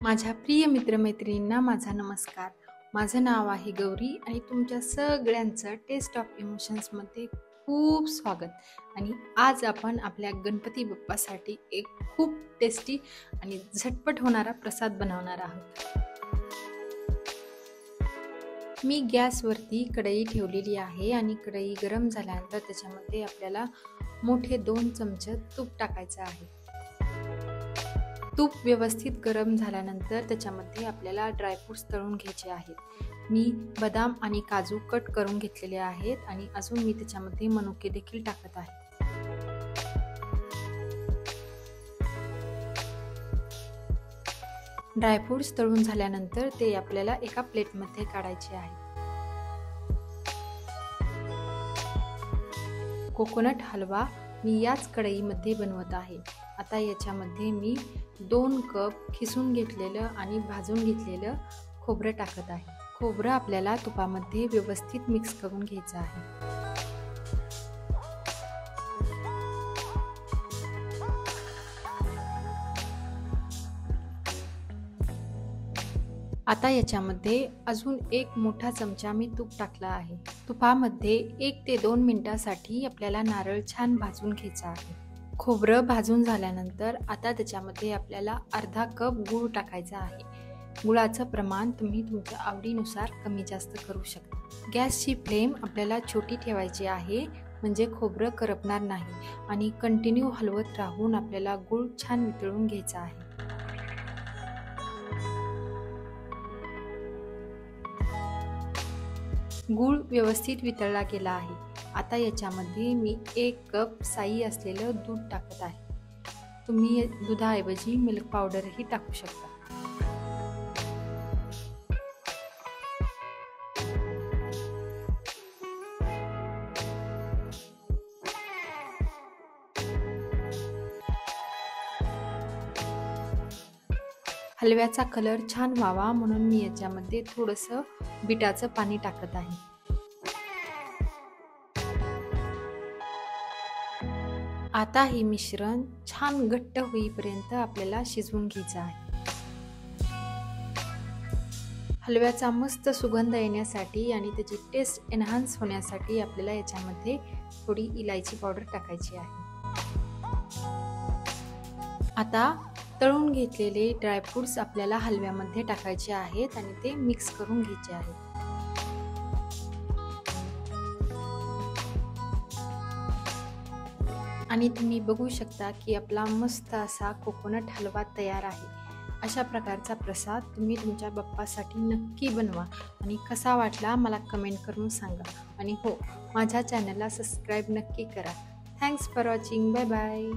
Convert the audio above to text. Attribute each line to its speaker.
Speaker 1: माझ्या प्रिय मित्रमैत्रिणींना माझा नमस्कार. माझं नाव आहे गौरी आणि तुमच्या सगळ्यांचं टेस्ट ऑफ इमोशन्समध्ये खूप स्वागत. आणि आज आपण आपल्या गणपती बाप्पासाठी एक खूप टेस्टी आणि झटपट होणारा प्रसाद बनवणार आहोत. मी गॅसवरती कढई ठेवलेली आहे आणि कढई गरम झाल्यानंतर त्याच्यामध्ये आपल्याला मोठे 2 चमचे तूप टाकायचं आहे. तूप व्यवस्थित गरम झाल्यानंतर त्याच्यामध्ये आपल्याला ड्रायफ्रूट्स तळून घ्यायचे आहेत. मी बदाम आणि काजू कट करून घेतलेले आहेत आणि अजून मी त्याच्यामध्ये मनुके देखील टाकत आहे. ड्रायफ्रूट्स तळून झाल्यानंतर ते आपल्याला एका प्लेटमध्ये काढायचे आहे. कोकोनट हलवा मी याच कढईमध्ये बनवत आहे. आता याच्यामध्ये मी 2 कप खिसून घेतलेलं आणि भाजून घेतलेलं खोबरं टाकत आहे. खोबरं आपल्याला तुपामध्ये व्यवस्थित मिक्स करून घ्यायचं आहे. आता याच्यामध्ये अजून 1 मोठा चमचा मी तूप टाकला आहे. तुपामध्ये 1 ते 2 मिनिटांसाठी आपल्याला नारळ छान भाजून घ्यायचा आहे. खोबरं भाजून झाल्यानंतर आता त्याच्यामध्ये आपल्याला अर्धा कप गूळ टाकायचा आहे. गुळाचं प्रमाण तुम्ही तुमच्या आवडीनुसार कमी जास्त करू शकता. गॅसची फ्लेम आपल्याला छोटी ठेवायची आहे म्हणजे खोबरं करपणार नाही आणि कंटिन्यू हलवत राहून आपल्याला गूळ छान वितळून घ्यायचा आहे. गूळ व्यवस्थित वितळला गेला आहे. आता याच्यामध्ये मी 1 कप साई असलेलं दूध टाकत आहे. तुम्ही दुधाऐवजी मिल्क पावडरही टाकू शकता. हलव्याचा कलर छान व्हावा म्हणून मी याच्यामध्ये थोडंसं बिटाचं पाणी टाकत आहे. आता हे मिश्रण छान घट्ट होईपर्यंत आपल्याला शिजवून घ्यायचं आहे. हलव्याचा मस्त सुगंध येण्यासाठी आणि त्याची टेस्ट एनहान्स होण्यासाठी आपल्याला याच्यामध्ये थोडी इलायची पावडर टाकायची आहे. आता तळून घेतलेले ड्रायफ्रूट्स आपल्याला हलव्यामध्ये टाकायचे आहेत आणि ते मिक्स करून घ्यायचे आहेत. आणि तुम्ही बघू शकता की आपला मस्त असा कोकोनट हलवा तयार आहे. अशा प्रकारचा प्रसाद तुम्ही तुमच्या बाप्पासाठी नक्की बनवा आणि कसा वाटला मला कमेंट करून सांगा. आणि हो, माझ्या चॅनलला सबस्क्राईब नक्की करा. Thanks for watching. Bye bye.